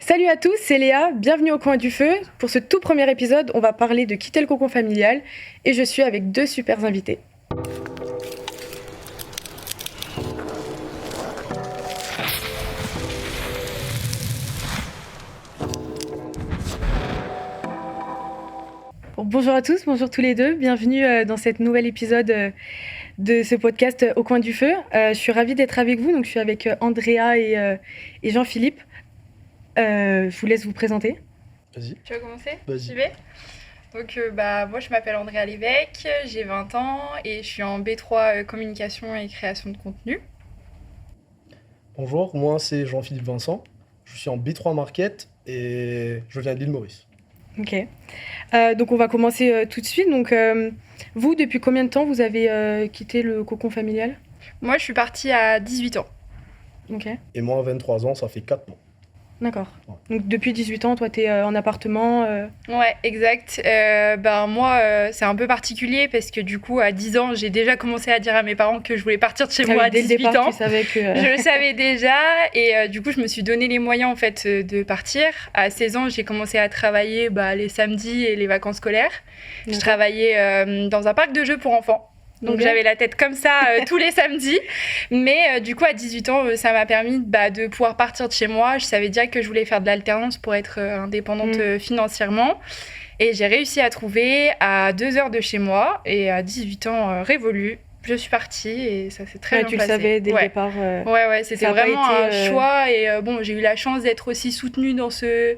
Salut à tous, c'est Léa, bienvenue au coin du feu. Pour ce tout premier épisode, on va parler de quitter le cocon familial et je suis avec deux super invités. Bon, bonjour à tous, bonjour tous les deux, bienvenue dans cet nouvel épisode de ce podcast au coin du feu. Je suis ravie d'être avec vous, donc je suis avec Andrea et Jean-Philippe. Je vous laisse vous présenter. Vas-y. Tu vas commencer ? Vas-y. J'y vais ? Donc moi je m'appelle Andrea Lévesque, j'ai 20 ans et je suis en B3 communication et création de contenu. Bonjour, moi c'est Jean-Philippe Vincent. Je suis en B3 Market et je viens de l'île Maurice. Ok. Donc on va commencer tout de suite. Donc vous, depuis combien de temps vous avez quitté le cocon familial ? Moi je suis partie à 18 ans. Ok. Et moi, à 23 ans, ça fait 4 mois. D'accord. Ouais. Donc depuis 18 ans, toi t'es en appartement Ouais, exact. Moi c'est un peu particulier parce que du coup à 10 ans j'ai déjà commencé à dire à mes parents que je voulais partir de chez moi à dès le 18 départ, ans. tu savais que... Je le savais déjà et du coup je me suis donné les moyens en fait de partir. À 16 ans j'ai commencé à travailler les samedis et les vacances scolaires. Je D'accord. travaillais dans un parc de jeux pour enfants. Donc Ok. j'avais la tête comme ça tous les samedis. Mais du coup à 18 ans ça m'a permis de pouvoir partir de chez moi. Je savais déjà que je voulais faire de l'alternance pour être indépendante financièrement. Et j'ai réussi à trouver à 2 heures de chez moi. Et à 18 ans révolu, je suis partie et ça s'est très Ouais, bien tu passé. le savais dès le Ouais. départ. Ouais, c'était Ça a pas vraiment été, un choix et j'ai eu la chance d'être aussi soutenue dans ce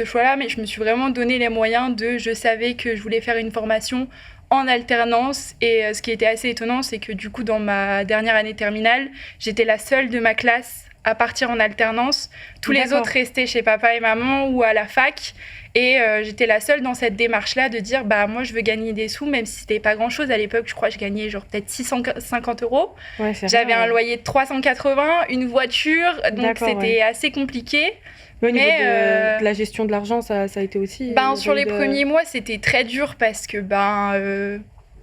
choix-là, mais je me suis vraiment donné les moyens je savais que je voulais faire une formation en alternance et ce qui était assez étonnant, c'est que du coup dans ma dernière année terminale, j'étais la seule de ma classe à partir en alternance. Tous les D'accord. autres restaient chez papa et maman ou à la fac. Et j'étais la seule dans cette démarche-là de dire moi je veux gagner des sous, même si c'était pas grand-chose à l'époque. Je crois que je gagnais genre peut-être 650 €. Ouais, c'est J'avais rare, un ouais. loyer de 380, une voiture, donc D'accord, c'était assez compliqué. Mais au niveau mais, de la gestion de l'argent, ça a été aussi... Sur les premiers mois, c'était très dur parce que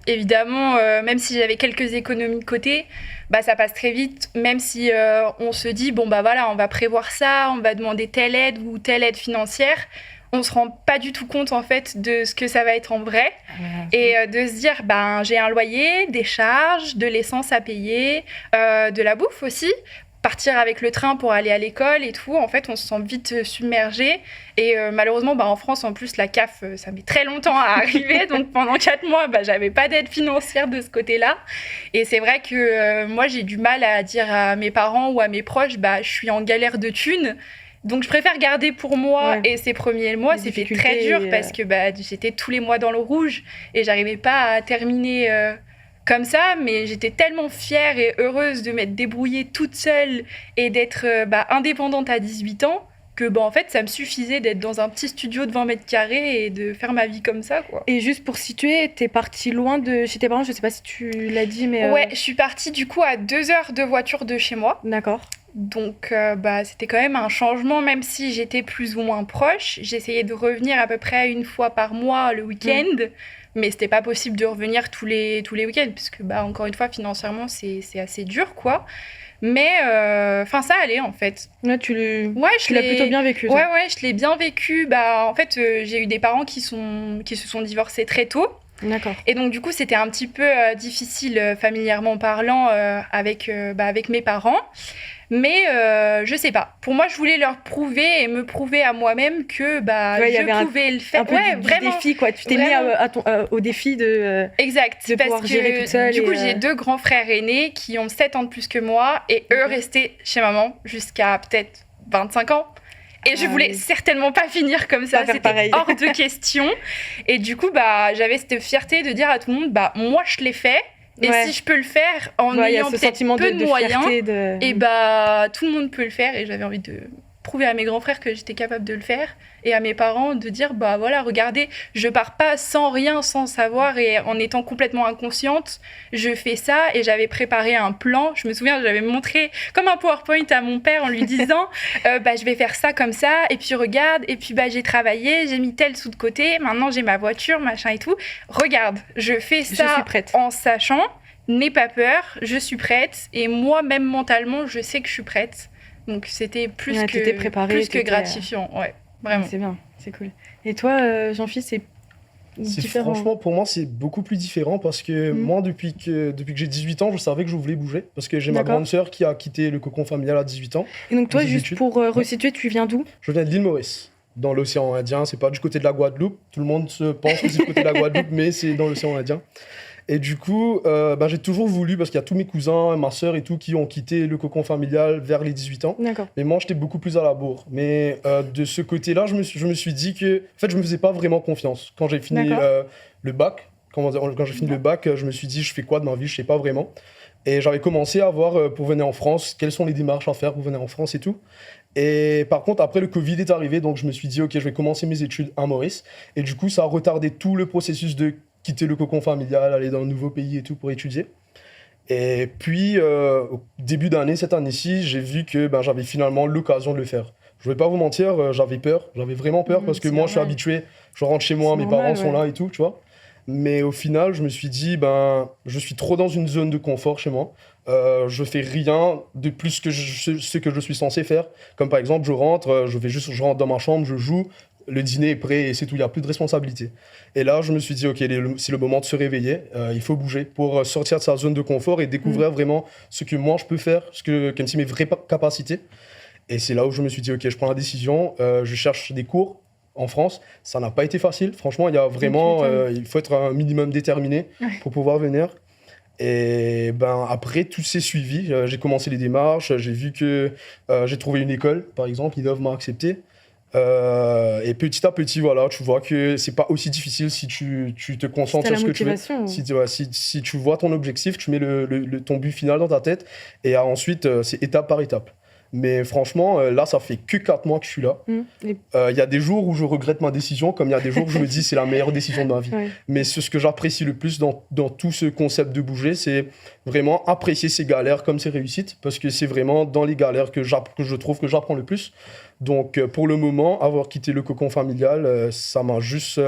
évidemment, même si j'avais quelques économies de côté, ça passe très vite. Même si on se dit on va prévoir ça, on va demander telle aide ou telle aide financière, on se rend pas du tout compte en fait de ce que ça va être en vrai. Et de se dire j'ai un loyer, des charges, de l'essence à payer, de la bouffe aussi. Partir avec le train pour aller à l'école et tout, en fait, on se sent vite submergé. Et malheureusement, en France, en plus, la CAF, ça met très longtemps à arriver. Donc, pendant 4 mois, j'avais pas d'aide financière de ce côté-là. Et c'est vrai que moi, j'ai du mal à dire à mes parents ou à mes proches, je suis en galère de thunes. Donc, je préfère garder pour moi. Ouais. Et ces premiers mois, Les c'était difficultés très dur parce que j'étais tous les mois dans le rouge et j'arrivais pas à terminer... comme ça, mais j'étais tellement fière et heureuse de m'être débrouillée toute seule et d'être indépendante à 18 ans que en fait ça me suffisait d'être dans un petit studio de 20 mètres carrés et de faire ma vie comme ça quoi. Et juste pour situer, t'es partie loin de chez tes parents, je sais pas si tu l'as dit, mais... Ouais, je suis partie du coup à 2 heures de voiture de chez moi. D'accord. Donc c'était quand même un changement, même si j'étais plus ou moins proche. J'essayais de revenir à peu près une fois par mois le week-end. Mais c'était pas possible de revenir tous les week-ends, parce que encore une fois, financièrement, c'est assez dur, quoi. Mais ça allait, en fait. Ouais, tu je l'as plutôt bien vécu. toi. Ouais, je l'ai bien vécu. En fait, j'ai eu des parents qui se sont divorcés très tôt. D'accord. Et donc, du coup, c'était un petit peu difficile, familièrement parlant, avec mes parents. Mais je sais pas. Pour moi, je voulais leur prouver et me prouver à moi-même que je pouvais le faire. Un peu du défi, quoi. Tu t'es mis au défi de... Exact. de parce pouvoir gérer toute seule. Du coup, et, j'ai 2 grands frères aînés qui ont 7 ans de plus que moi et eux restaient chez maman jusqu'à peut-être 25 ans. Et je voulais certainement pas finir comme ça, c'était hors de question. Et du coup, j'avais cette fierté de dire à tout le monde, moi je l'ai fait. Et si je peux le faire en ayant peut-être peu de moyens, et tout le monde peut le faire. Et j'avais envie de prouver à mes grands frères que j'étais capable de le faire. Et à mes parents de dire, voilà, regardez, je pars pas sans rien, sans savoir et en étant complètement inconsciente. Je fais ça et j'avais préparé un plan. Je me souviens, j'avais montré comme un PowerPoint à mon père en lui disant, je vais faire ça comme ça. Et puis regarde, et puis j'ai travaillé, j'ai mis tel sous de côté. Maintenant, j'ai ma voiture, machin et tout. Regarde, je fais ça je suis prête. En sachant, n'aie pas peur, je suis prête. Et moi, même mentalement, je sais que je suis prête. Donc c'était plus t'étais préparée, plus que gratifiant. Ouais, vraiment. C'est bien, c'est cool. Et toi, Jean-Philippe, c'est différent? Franchement, pour moi, c'est beaucoup plus différent parce que moi, depuis que j'ai 18 ans, je savais que je voulais bouger parce que j'ai ma grande sœur qui a quitté le cocon familial à 18 ans. Et donc toi, juste pour resituer, tu viens d'où? Je viens de l'île Maurice, dans l'océan Indien. C'est pas du côté de la Guadeloupe. Tout le monde se pense que c'est du côté de la Guadeloupe, mais c'est dans l'océan Indien. Et du coup, j'ai toujours voulu, parce qu'il y a tous mes cousins, ma sœur et tout, qui ont quitté le cocon familial vers les 18 ans. D'accord. Mais moi, j'étais beaucoup plus à la bourre. Mais de ce côté-là, je me suis dit que... En fait, je me faisais pas vraiment confiance. Quand j'ai fini le bac, quand j'ai fini le bac, je me suis dit, je fais quoi de ma vie? Je sais pas vraiment. Et j'avais commencé à voir, pour venir en France, quelles sont les démarches à faire pour venir en France et tout. Et par contre, après, le Covid est arrivé, donc je me suis dit, OK, je vais commencer mes études à Maurice. Et du coup, ça a retardé tout le processus de quitter le cocon familial, aller dans un nouveau pays et tout pour étudier. Et puis, au début d'année, cette année-ci, j'ai vu que j'avais finalement l'occasion de le faire. Je ne vais pas vous mentir, j'avais peur, j'avais vraiment peur parce que moi, je suis habitué, je rentre chez moi, mes parents sont là et tout, tu vois. Mais au final, je me suis dit, je suis trop dans une zone de confort chez moi. Je fais rien de plus que ce que je suis censé faire. Comme par exemple, je rentre dans ma chambre, je joue, le dîner est prêt et c'est tout, il n'y a plus de responsabilité. Et là, je me suis dit, OK, c'est le moment de se réveiller, il faut bouger pour sortir de sa zone de confort et découvrir vraiment ce que moi je peux faire, quelles sont mes vraies capacités. Et c'est là où je me suis dit, OK, je prends la décision, je cherche des cours en France. Ça n'a pas été facile, franchement, il y a vraiment, il faut être un minimum déterminé pour pouvoir venir. Et après, tout s'est suivi. J'ai commencé les démarches, j'ai vu que j'ai trouvé une école, par exemple, IDOV m'a accepté. Et petit à petit, voilà, tu vois que c'est pas aussi difficile si tu te concentres sur ce que tu veux. Si tu vois ton objectif, tu mets ton but final dans ta tête et ensuite, c'est étape par étape. Mais franchement, là, ça fait que 4 mois que je suis là. Il y a des jours où je regrette ma décision, comme il y a des jours où je me dis c'est la meilleure décision de ma vie. Mais ce que j'apprécie le plus dans tout ce concept de bouger, c'est vraiment apprécier ces galères comme ces réussites, parce que c'est vraiment dans les galères que je trouve que j'apprends le plus. Donc, pour le moment, avoir quitté le cocon familial, ça m'a juste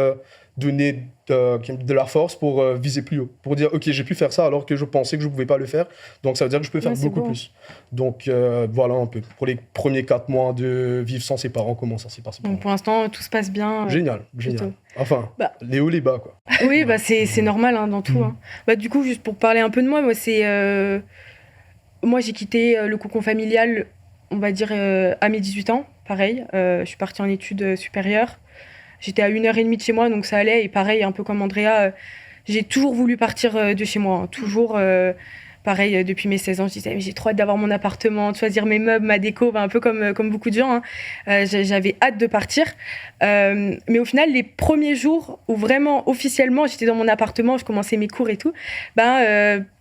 donné de la force pour viser plus haut. Pour dire, OK, j'ai pu faire ça alors que je pensais que je ne pouvais pas le faire. Donc, ça veut dire que je peux faire beaucoup plus. Donc, voilà un peu. Pour les premiers 4 mois de vivre sans ses parents, comment ça s'est passé pour moi. Pour l'instant, tout se passe bien. Génial. Enfin, les hauts, les bas, quoi. Oui, c'est normal dans tout. Du coup, juste pour parler un peu de moi, moi j'ai quitté le cocon familial, on va dire, à mes 18 ans. Pareil, je suis partie en études supérieures. J'étais à 1h30 de chez moi, donc ça allait. Et pareil, un peu comme Andrea, j'ai toujours voulu partir de chez moi. Toujours, pareil, depuis mes 16 ans, je disais, j'ai trop hâte d'avoir mon appartement, de choisir mes meubles, ma déco, un peu comme beaucoup de gens. J'avais hâte de partir. Mais au final, les premiers jours où vraiment, officiellement, j'étais dans mon appartement, je commençais mes cours et tout,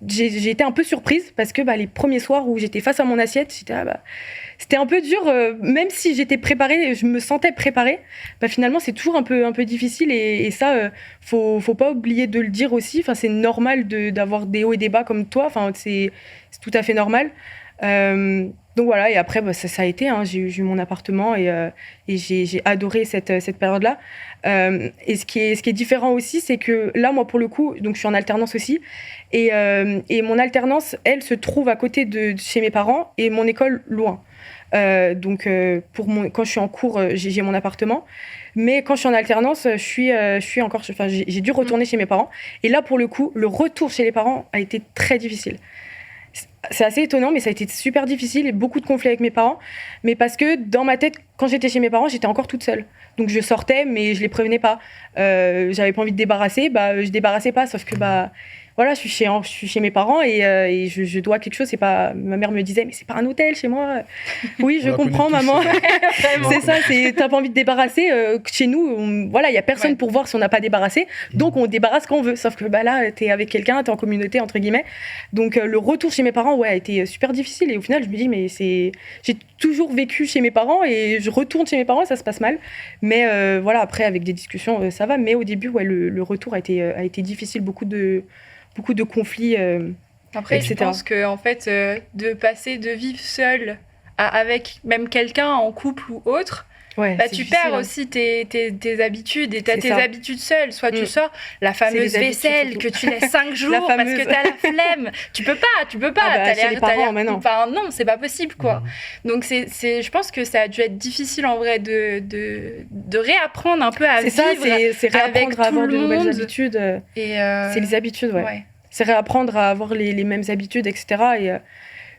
j'ai été un peu surprise parce que les premiers soirs où j'étais face à mon assiette, c'était un peu dur, même si j'étais préparée, je me sentais préparée, finalement c'est toujours un peu difficile et ça, faut pas oublier de le dire aussi. Enfin, c'est normal d'avoir des hauts et des bas comme toi, enfin, c'est tout à fait normal. Donc voilà, et après ça a été, j'ai eu mon appartement et j'ai adoré cette période-là. Et ce qui est différent aussi, c'est que là, moi pour le coup, donc je suis en alternance aussi, et mon alternance, elle se trouve à côté de chez mes parents et mon école loin. Donc quand je suis en cours, j'ai mon appartement, mais quand je suis en alternance, j'ai dû retourner chez mes parents. Et là, pour le coup, le retour chez les parents a été très difficile. C'est assez étonnant, mais ça a été super difficile et beaucoup de conflits avec mes parents. Mais parce que dans ma tête, quand j'étais chez mes parents, j'étais encore toute seule. Donc je sortais, mais je les prévenais pas. J'avais pas envie de débarrasser, je débarrassais pas. Sauf que voilà, je suis chez mes parents et je dois quelque chose. C'est pas, ma mère me disait, mais c'est pas un hôtel chez moi. Oui, je comprends, maman. C'est ça, t'as pas envie de débarrasser. Chez nous, voilà, il y a personne pour voir si on n'a pas débarrassé. Donc on débarrasse quand on veut. Sauf que là, t'es avec quelqu'un, t'es en communauté entre guillemets. Donc le retour chez mes parents, a été super difficile. Et au final, je me dis, mais j'ai toujours vécu chez mes parents et je retourne chez mes parents, ça se passe mal. Mais voilà, après avec des discussions, ça va. Mais au début, le retour a été difficile, beaucoup de conflits. Après, je pense que en fait, de passer de vivre seul avec même quelqu'un en couple ou autre, Ouais, tu perds aussi tes habitudes, et t'as tes habitudes seules. Soit tu sors la fameuse vaisselle que tu laisses 5 jours parce que t'as la flemme. Tu peux pas. T'as les parents maintenant. Enfin, non, c'est pas possible, quoi. Donc je pense que ça a dû être difficile en vrai de réapprendre un peu à vivre c'est réapprendre avec à avoir tout de le nouvelles monde. habitudes. C'est les habitudes, ouais. C'est réapprendre à avoir les mêmes habitudes, etc.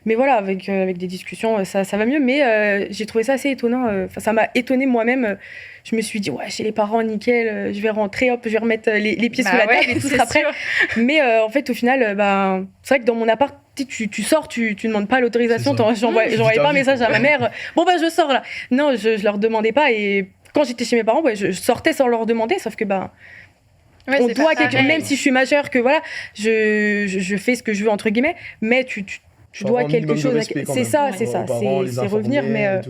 Mais voilà, avec des discussions, ça va mieux. Mais j'ai trouvé ça assez étonnant. Ça m'a étonnée moi-même. Je me suis dit, ouais, chez les parents, nickel, je vais rentrer, hop, je vais remettre les pieds sous la table et tout sera prêt. Mais en fait, au final, c'est vrai que dans mon appart, tu sors, tu demandes pas l'autorisation. J'envoyais pas un message à ma mère. Bon, je sors là. Non, je leur demandais pas. Et quand j'étais chez mes parents, je sortais sans leur demander. Sauf que, on doit même si je suis majeure, que voilà, je fais ce que je veux, entre guillemets, mais tu dois quelque chose. C'est ça. C'est revenir, mais.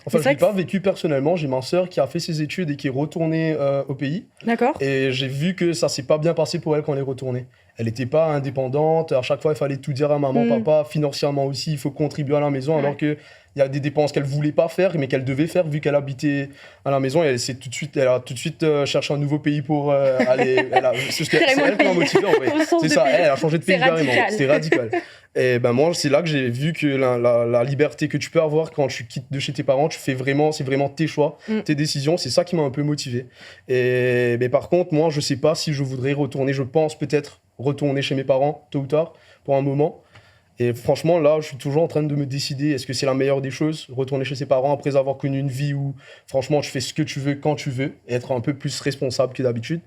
Enfin, je l'ai pas vécu personnellement. J'ai ma sœur qui a fait ses études et qui est retournée au pays. D'accord. Et j'ai vu que ça s'est pas bien passé pour elle quand elle est retournée. Elle n'était pas indépendante. À chaque fois, il fallait tout dire à maman, papa. Financièrement aussi, il faut contribuer à la maison, alors que il y a des dépenses qu'elle voulait pas faire, mais qu'elle devait faire vu qu'elle habitait à la maison. Et elle a tout de suite cherché un nouveau pays pour aller. C'est elle qui m'a motivé en vrai. C'est ça. Elle a changé de pays carrément. C'était radical. Et moi, c'est là que j'ai vu que la liberté que tu peux avoir quand tu quittes de chez tes parents, c'est vraiment tes choix, tes décisions. C'est ça qui m'a un peu motivé. Mais par contre, moi, je sais pas si je voudrais retourner. Je pense peut-être retourner chez mes parents tôt ou tard pour un moment. Et franchement, là, je suis toujours en train de me décider, est-ce que c'est la meilleure des choses, retourner chez ses parents après avoir connu une vie où, franchement, tu fais ce que tu veux quand tu veux, et être un peu plus responsable que d'habitude.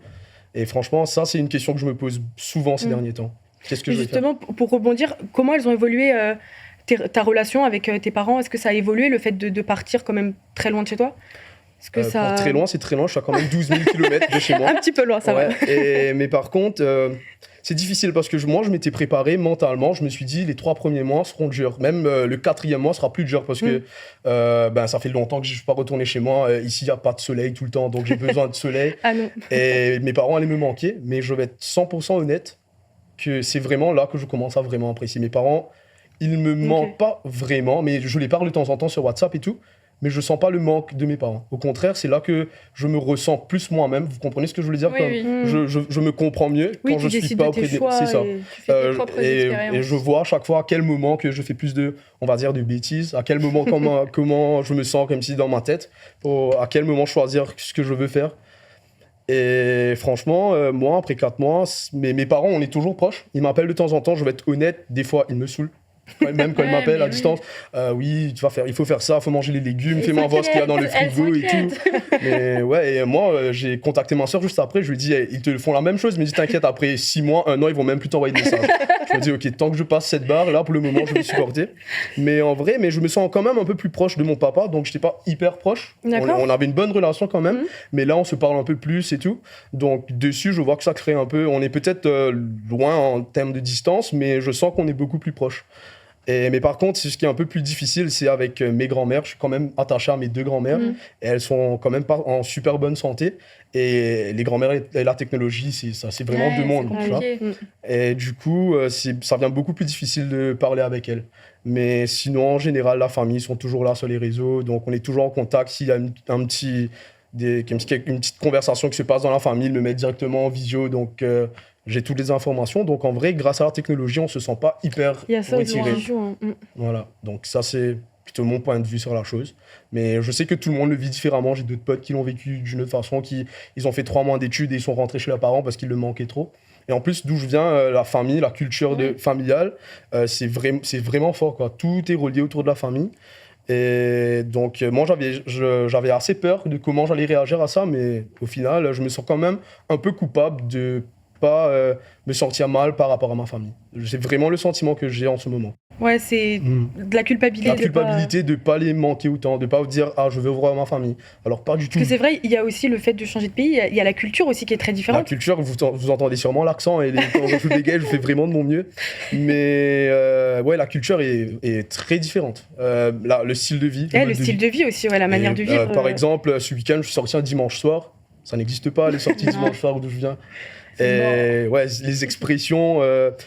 Et franchement, ça, c'est une question que je me pose souvent ces derniers temps. Qu'est-ce que je vais faire ? Justement, pour rebondir, comment elles ont évolué ta relation avec tes parents ? Est-ce que ça a évolué, le fait de partir quand même très loin de chez toi ? Très loin, c'est très loin. Je suis à quand même 12 000 km de chez moi. Un petit peu loin, ça va. Mais par contre, c'est difficile parce que moi, je m'étais préparé mentalement. Je me suis dit, les 3 premiers mois seront durs. Même le 4e mois sera plus dur parce que ça fait longtemps que je ne suis pas retourné chez moi. Ici, il n'y a pas de soleil tout le temps, donc j'ai besoin de soleil. Ah non. Et mes parents allaient me manquer. Mais je vais être 100% honnête que c'est vraiment là que je commence à vraiment apprécier mes parents. Ils me manquent pas vraiment, mais je les parle de temps en temps sur WhatsApp et tout. Mais je sens pas le manque de mes parents. Au contraire, c'est là que je me ressens plus moi-même. Vous comprenez ce que je veux dire ? Je me comprends mieux quand je suis pas auprès des... C'est ça. Tu fais tes propres expériences. Et je vois à chaque fois à quel moment que je fais plus de, on va dire, de bêtises, à quel moment, comment je me sens comme si dans ma tête, à quel moment choisir ce que je veux faire. Et franchement, moi, après 4 mois, mes parents, on est toujours proches. Ils m'appellent de temps en temps, je vais être honnête, des fois, ils me saoulent. Même quand ils m'appellent à distance, il faut faire ça, il faut manger les légumes, fais-moi voir ce qu'il y a dans le frigo et tout. Mais ouais, et moi, j'ai contacté ma soeur juste après, je lui ai dit, ils te font la même chose, mais dis t'inquiète, après 6 mois, 1 an, ils vont même plus t'envoyer de messages. Je me dis, ok, tant que je passe cette barre, là, pour le moment, je vais supporter. Mais en vrai, je me sens quand même un peu plus proche de mon papa, donc j'étais pas hyper proche. On avait une bonne relation quand même, mais là, on se parle un peu plus et tout. Donc dessus, je vois que ça crée un peu, on est peut-être loin en termes de distance, mais je sens qu'on est beaucoup plus proche. Mais par contre, ce qui est un peu plus difficile, c'est avec mes grands-mères. Je suis quand même attaché à mes 2 grands-mères. Et elles sont quand même pas en super bonne santé. Et les grands-mères et la technologie, c'est vraiment 2 mondes. Tu vois. Et du coup, ça devient beaucoup plus difficile de parler avec elles. Mais sinon, en général, la famille sont toujours là sur les réseaux. Donc, on est toujours en contact. S'il y a une petite conversation qui se passe dans la famille, ils le mettent directement en visio. Donc, j'ai toutes les informations. Donc, en vrai, grâce à la technologie, on ne se sent pas hyper retiré. Voilà. Donc, ça, c'est plutôt mon point de vue sur la chose. Mais je sais que tout le monde le vit différemment. J'ai d'autres potes qui l'ont vécu d'une autre façon, ils ont fait 3 mois d'études et ils sont rentrés chez leurs parents parce qu'ils le manquaient trop. Et en plus, d'où je viens, la famille, la culture familiale, c'est vraiment fort, quoi. Tout est relié autour de la famille. Et donc, moi, j'avais assez peur de comment j'allais réagir à ça, mais au final, je me sens quand même un peu coupable de pas me sentir mal par rapport à ma famille. C'est vraiment le sentiment que j'ai en ce moment. Ouais, c'est de la culpabilité. La culpabilité de pas les manquer autant, de pas vous dire « Ah, je veux voir ma famille ». Alors, pas du tout. Parce que c'est vrai, il y a aussi le fait de changer de pays, il y a la culture aussi qui est très différente. La culture, vous entendez sûrement l'accent, et quand je joue des gays, je fais vraiment de mon mieux. Mais ouais, la culture est très différente. Le style de vie. Le style de vie aussi, la manière de vivre. Par exemple, ce week-end, je suis sorti un dimanche soir. Ça n'existe pas, les sorties dimanche soir d'où je viens. Et ouais, les expressions,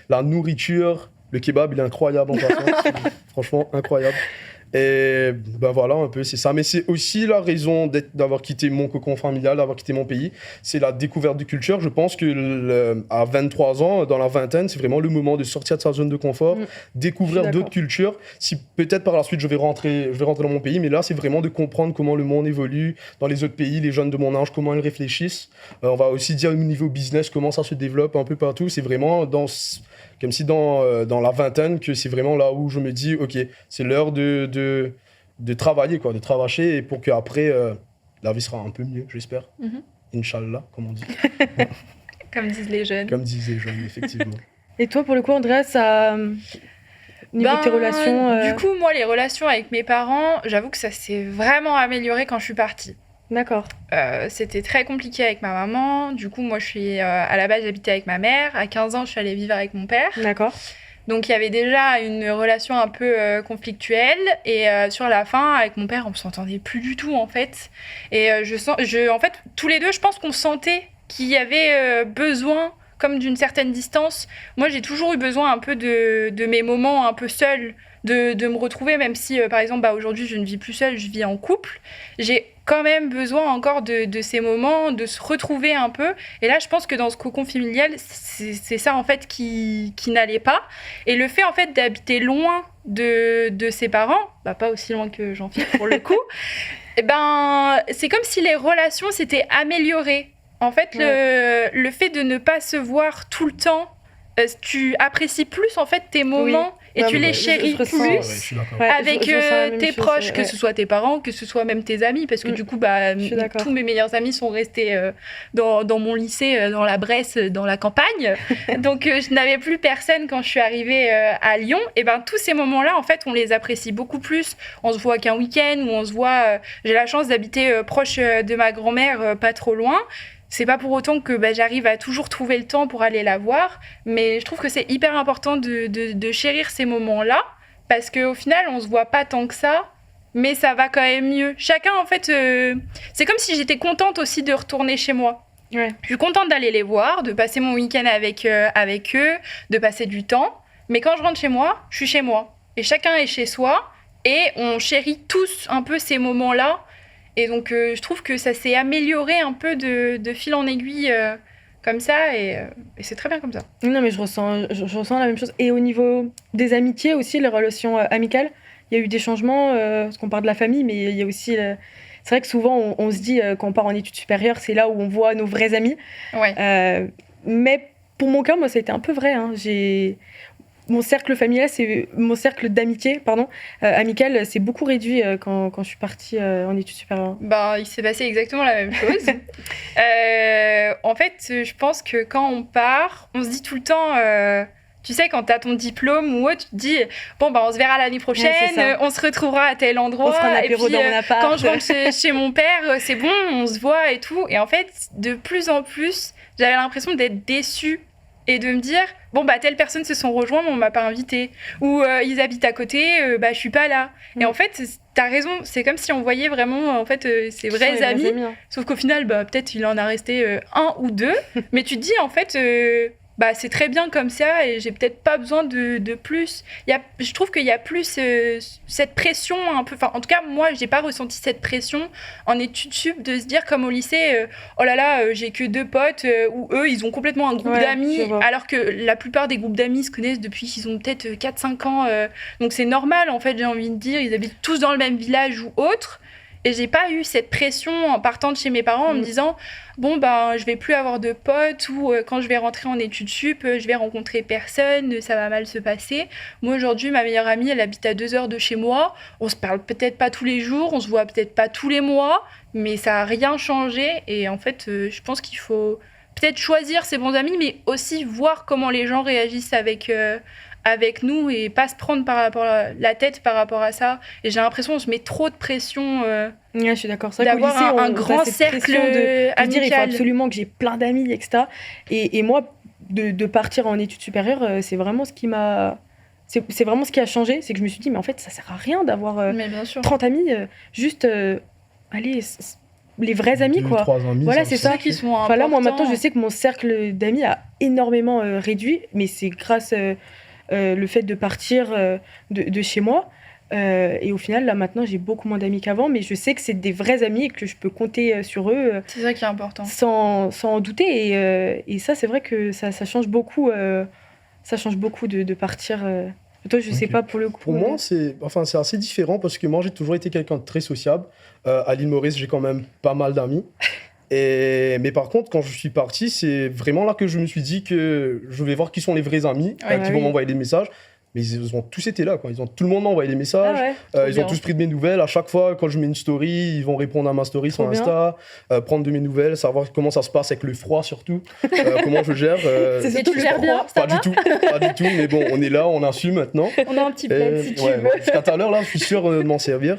la nourriture, le kebab, il est incroyable en passant. Franchement, incroyable. Et ben voilà, un peu, c'est ça. Mais c'est aussi la raison d'avoir quitté mon cocon familial, d'avoir quitté mon pays. C'est la découverte de culture. Je pense que à 23 ans, dans la vingtaine, c'est vraiment le moment de sortir de sa zone de confort, découvrir d'autres cultures. Si peut-être par la suite, je vais rentrer dans mon pays, mais là, c'est vraiment de comprendre comment le monde évolue dans les autres pays, les jeunes de mon âge, comment ils réfléchissent. On va aussi dire au niveau business, comment ça se développe un peu partout. C'est vraiment comme si dans la vingtaine, que c'est vraiment là où je me dis, ok, c'est l'heure de travailler, quoi, de travailler, et pour qu'après, la vie sera un peu mieux, j'espère. Inch'Allah, comme on dit. Comme disent les jeunes. Comme disent les jeunes, effectivement. Et toi, pour le coup, Andrea, ça... Niveau de tes relations... Du coup, moi, les relations avec mes parents, j'avoue que ça s'est vraiment amélioré quand je suis partie. D'accord. C'était très compliqué avec ma maman. Du coup, moi, à la base, j'habitais avec ma mère. À 15 ans, je suis allée vivre avec mon père. D'accord. Donc, il y avait déjà une relation un peu conflictuelle. Et sur la fin, avec mon père, on ne s'entendait plus du tout, en fait. Et en fait, tous les deux, je pense qu'on sentait qu'il y avait besoin, comme d'une certaine distance. Moi, j'ai toujours eu besoin un peu de mes moments un peu seuls, de me retrouver, même si, par exemple, aujourd'hui, je ne vis plus seule, je vis en couple. J'ai quand même besoin encore de ces moments, de se retrouver un peu. Et là, je pense que dans ce cocon familial, c'est ça, en fait, qui n'allait pas. Et le fait, en fait, d'habiter loin de ses parents, pas aussi loin que Jean-Philippe, pour le coup, c'est comme si les relations s'étaient améliorées. En fait, le fait de ne pas se voir tout le temps, tu apprécies plus, en fait, tes moments. Et tu les chéris plus avec tes proches, que ce soit tes parents, que ce soit même tes amis, parce que du coup, tous mes meilleurs amis sont restés dans mon lycée, dans la Bresse, dans la campagne. Donc, je n'avais plus personne quand je suis arrivée à Lyon. Et tous ces moments-là, en fait, on les apprécie beaucoup plus. On se voit qu'un week-end, ou on se voit... j'ai la chance d'habiter proche de ma grand-mère, pas trop loin. C'est pas pour autant que j'arrive à toujours trouver le temps pour aller la voir, mais je trouve que c'est hyper important de chérir ces moments-là, parce qu'au final, on se voit pas tant que ça, mais ça va quand même mieux. Chacun, en fait, c'est comme si j'étais contente aussi de retourner chez moi. Ouais. Je suis contente d'aller les voir, de passer mon week-end avec eux, de passer du temps, mais quand je rentre chez moi, je suis chez moi. Et chacun est chez soi, et on chérit tous un peu ces moments-là. Et donc, je trouve que ça s'est amélioré un peu de fil en aiguille comme ça, et c'est très bien comme ça. Non, mais je ressens la même chose. Et au niveau des amitiés aussi, les relations amicales, il y a eu des changements, parce qu'on parle de la famille, mais il y a aussi... c'est vrai que souvent, on se dit, quand on part en études supérieures, c'est là où on voit nos vrais amis. Ouais. Mais pour mon cas, moi, ça a été un peu vrai. Hein. Mon cercle familial, mon cercle d'amitié, amical, c'est beaucoup réduit quand je suis partie en études supérieures. Il s'est passé exactement la même chose. En fait, je pense que quand on part, on se dit tout le temps... tu sais, quand t'as ton diplôme ou autre, tu te dis, on se verra l'année prochaine, on se retrouvera à tel endroit. On se fera un apéro dans mon appart. Quand je rentre chez mon père, c'est bon, on se voit et tout. Et en fait, de plus en plus, j'avais l'impression d'être déçue et de me dire, telle personne se sont rejoints, mais on m'a pas invité. Ou ils habitent à côté, je suis pas là. Et en fait, t'as raison, c'est comme si on voyait vraiment, en fait, ses vrais amis. Sauf qu'au final, peut-être il en a resté un ou deux. Mais tu te dis, en fait... c'est très bien comme ça et j'ai peut-être pas besoin de plus. Je trouve qu'il y a plus cette pression un peu... en tout cas, moi, j'ai pas ressenti cette pression en études sup de se dire comme au lycée, oh là là, j'ai que 2 potes, ou eux, ils ont complètement un groupe d'amis, alors que la plupart des groupes d'amis se connaissent depuis qu'ils ont peut-être 4-5 ans. Donc c'est normal, en fait, j'ai envie de dire. Ils habitent tous dans le même village ou autre. Et j'ai pas eu cette pression en partant de chez mes parents en me disant je vais plus avoir de potes ou quand je vais rentrer en études sup, je vais rencontrer personne, ça va mal se passer. Moi aujourd'hui, ma meilleure amie, elle habite à 2 heures de chez moi. On se parle peut-être pas tous les jours, on se voit peut-être pas tous les mois, mais ça a rien changé. Et en fait, je pense qu'il faut peut-être choisir ses bons amis, mais aussi voir comment les gens réagissent avec nous et pas se prendre la tête par rapport à ça. Et j'ai l'impression qu'on se met trop de pression je suis d'accord. C'est vrai d'avoir un grand cercle de dire il faut absolument que j'ai plein d'amis, etc. Et moi, de partir en études supérieures, c'est vraiment ce qui m'a... C'est vraiment ce qui a changé, c'est que je me suis dit, mais en fait, ça sert à rien d'avoir 30 amis, juste, les vrais amis, quoi. 3 amis, voilà, c'est ça. Qui sont importants. Là, moi, maintenant, je sais que mon cercle d'amis a énormément réduit, mais c'est grâce... le fait de partir de chez moi. Et au final, là, maintenant, j'ai beaucoup moins d'amis qu'avant, mais je sais que c'est des vrais amis et que je peux compter sur eux. C'est ça qui est important. Sans en douter. Et ça, c'est vrai que ça change beaucoup. Ça change beaucoup de partir. Toi, je sais pas pour le coup. Pour moi, c'est assez différent parce que moi, j'ai toujours été quelqu'un de très sociable. À l'île Maurice, j'ai quand même pas mal d'amis. Mais par contre, quand je suis parti, c'est vraiment là que je me suis dit que je vais voir qui sont les vrais amis qui vont m'envoyer des messages. Mais ils ont tous été là, quoi. Tout le monde m'a envoyé des messages. Ils ont tous pris de mes nouvelles. À chaque fois, quand je mets une story, ils vont répondre à ma story sur Insta, prendre de mes nouvelles, savoir comment ça se passe avec le froid surtout, comment je gère. C'est surtout tu gères bien, pas du tout. Mais bon, on est là, on a su maintenant. On a un petit plaid si tu veux. Jusqu'à tout à l'heure, là, je suis sûr de m'en servir.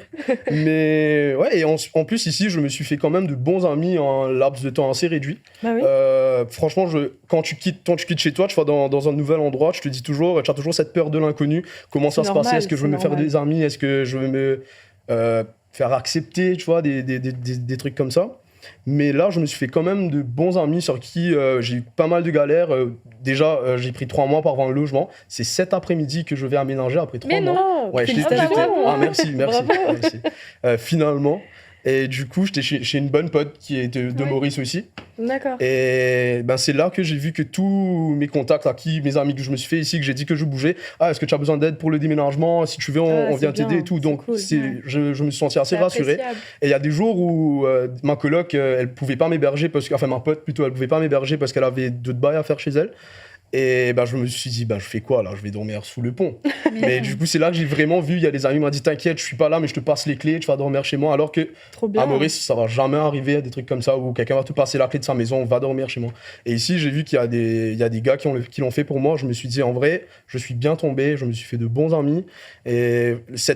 Mais ouais, et en plus, ici, je me suis fait quand même de bons amis en un laps de temps assez réduit. Franchement, quand tu quittes chez toi, tu vas dans un nouvel endroit, tu te dis toujours, tu as toujours cette peur de l'inconnu. Comment ça se passer? Est-ce que je veux me faire des amis? Est-ce que je veux me faire accepter, tu vois, des trucs comme ça? Mais là, je me suis fait quand même de bons amis sur qui j'ai eu pas mal de galères. Déjà, j'ai pris 3 mois pour avoir un logement. C'est cet après-midi que je vais aménager après 3 mois. Mais non, merci. Finalement. Et du coup, j'étais chez une bonne pote qui est de Maurice aussi. D'accord. Et c'est là que j'ai vu que tous mes contacts, mes amis que je me suis fait ici, que j'ai dit que je bougeais. Est-ce que tu as besoin d'aide pour le déménagement? Si tu veux, on vient t'aider et tout. Donc, cool, je me suis senti assez rassuré. Et il y a des jours où ma coloc, elle pouvait pas m'héberger, ma pote plutôt, elle pouvait pas m'héberger parce qu'elle avait d'autres bails à faire chez elle. Et je me suis dit, je fais quoi là? Je vais dormir sous le pont. Mais du coup, c'est là que j'ai vraiment vu, il y a des amis qui m'ont dit, t'inquiète, je suis pas là, mais je te passe les clés, tu vas dormir chez moi. Alors que à Maurice, ça va jamais arriver, des trucs comme ça, où quelqu'un va te passer la clé de sa maison, va dormir chez moi. Et ici, j'ai vu qu'il y a des gars qui l'ont fait pour moi. Je me suis dit, en vrai, je suis bien tombé, je me suis fait de bons amis. Et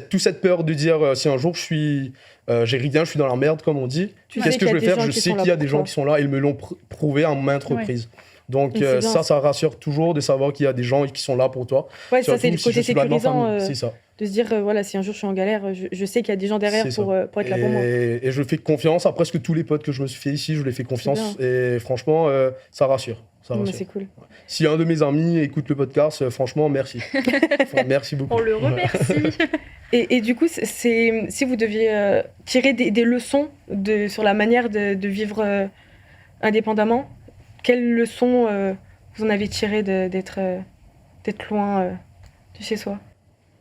toute cette peur de dire, si un jour j'ai rien, je suis dans la merde, comme on dit, qu'est-ce que je vais faire? Je sais qu'il y a des gens qui sont là, ils me l'ont prouvé à maintes reprises. Donc ça rassure toujours de savoir qu'il y a des gens qui sont là pour toi. Ouais, ça c'est le côté sécurisant c'est ça. De se dire si un jour je suis en galère, je sais qu'il y a des gens derrière pour être là pour moi. Et je fais confiance à presque tous les potes que je me suis fait ici, je les fais confiance et franchement ça rassure. C'est cool. Si un de mes amis écoute le podcast, franchement merci. Merci beaucoup. On le remercie. Et du coup, si vous deviez tirer des leçons sur la manière de vivre indépendamment, quelles leçons vous en avez tirées d'être loin de chez soi?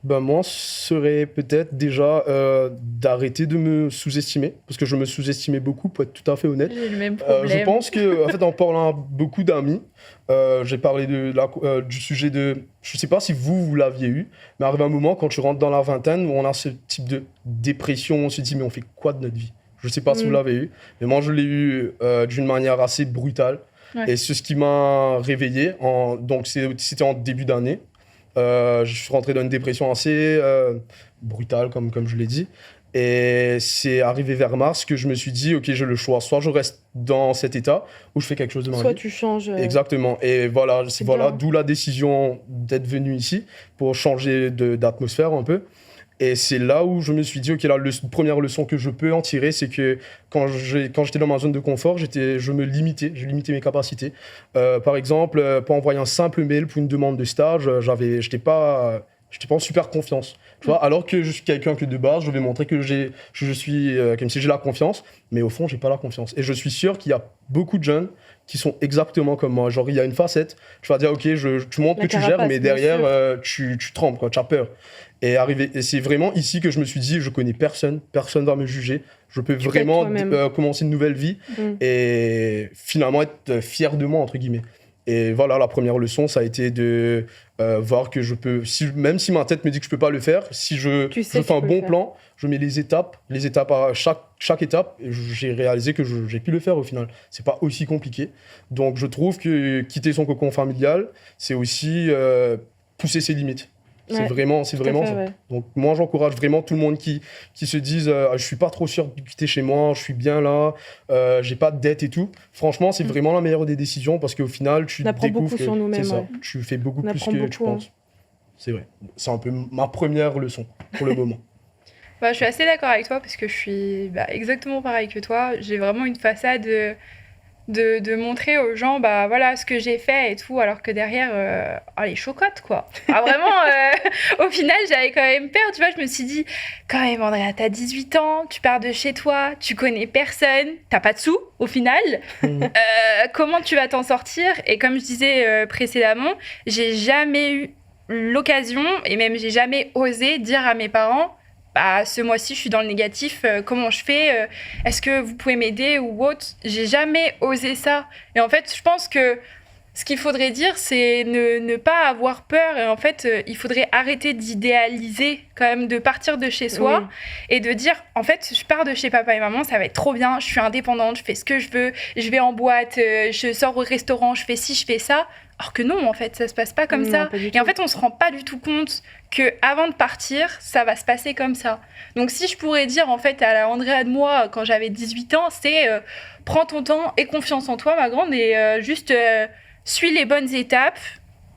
Moi, serait peut-être déjà d'arrêter de me sous-estimer, parce que je me sous-estimais beaucoup, pour être tout à fait honnête. J'ai le même problème. Je pense que, en parlant à beaucoup d'amis, j'ai parlé du sujet de... Je sais pas si vous l'aviez eu, mais arrive un moment, quand tu rentres dans la vingtaine, où on a ce type de dépression, on se dit, mais on fait quoi de notre vie? Je sais pas si vous l'avez eu, mais moi, je l'ai eu d'une manière assez brutale. Ouais. Et c'est ce qui m'a réveillé. Donc, c'était en début d'année. Je suis rentré dans une dépression assez brutale, comme je l'ai dit. Et c'est arrivé vers mars que je me suis dit, OK, j'ai le choix. Soit je reste dans cet état, ou je fais quelque chose de ma vie. Soit tu changes. Exactement. Et voilà, d'où la décision d'être venu ici, pour changer d'atmosphère un peu. Et c'est là où je me suis dit, OK, la première leçon que je peux en tirer, c'est que quand j'étais dans ma zone de confort, je me limitais, je limitais mes capacités. Par exemple, pour envoyer un simple mail pour une demande de stage, j'étais pas en super confiance. Tu vois, alors que je suis quelqu'un que de base, je vais montrer que je suis comme si j'ai la confiance, mais au fond, j'ai pas la confiance. Et je suis sûr qu'il y a beaucoup de jeunes qui sont exactement comme moi. Genre, il y a une facette, tu vas dire, OK, tu montres que tu gères, mais derrière, tu trembles, quoi, tu as peur. Et c'est vraiment ici que je me suis dit, je connais personne va me juger. Je peux vraiment commencer une nouvelle vie et finalement être fier de moi, entre guillemets. Et voilà, la première leçon, ça a été de voir que je peux, même si ma tête me dit que je peux pas le faire, si je fais un bon plan, je mets les étapes à chaque étape, et j'ai réalisé que j'ai pu le faire au final. C'est pas aussi compliqué. Donc je trouve que quitter son cocon familial, c'est aussi pousser ses limites. C'est vraiment ça. Ouais. Donc moi, j'encourage vraiment tout le monde qui se disent je suis pas trop sûr de quitter chez moi, je suis bien là, j'ai pas de dette et tout. Franchement, c'est vraiment la meilleure des décisions parce qu'au final, tu découvres que sur nous-mêmes, c'est ça. Tu fais beaucoup plus que tu penses. C'est vrai. C'est un peu ma première leçon pour le moment. Je suis assez d'accord avec toi parce que je suis exactement pareil que toi. J'ai vraiment une façade de montrer aux gens, bah voilà, ce que j'ai fait et tout, alors que derrière, les chocottes, quoi. Ah, vraiment, au final, j'avais quand même peur, tu vois, je me suis dit, quand même, Andrea, t'as 18 ans, tu pars de chez toi, tu connais personne, t'as pas de sous, au final, comment tu vas t'en sortir? Et comme je disais précédemment, j'ai jamais eu l'occasion, et même j'ai jamais osé dire à mes parents, bah, ce mois-ci, je suis dans le négatif, comment je fais, est-ce que vous pouvez m'aider ou autre? J'ai jamais osé ça. Et en fait, je pense que ce qu'il faudrait dire, c'est ne pas avoir peur. Et en fait, il faudrait arrêter d'idéaliser, quand même, de partir de chez soi et de dire, en fait, je pars de chez papa et maman, ça va être trop bien, je suis indépendante, je fais ce que je veux, je vais en boîte, je sors au restaurant, je fais ci, je fais ça. Alors que non, en fait, ça se passe pas comme ça. Et en fait, on se rend pas du tout compte que avant de partir, ça va se passer comme ça. Donc, si je pourrais dire, en fait, à la Andrea de moi, quand j'avais 18 ans, c'est prends ton temps et confiance en toi, ma grande, et juste suis les bonnes étapes,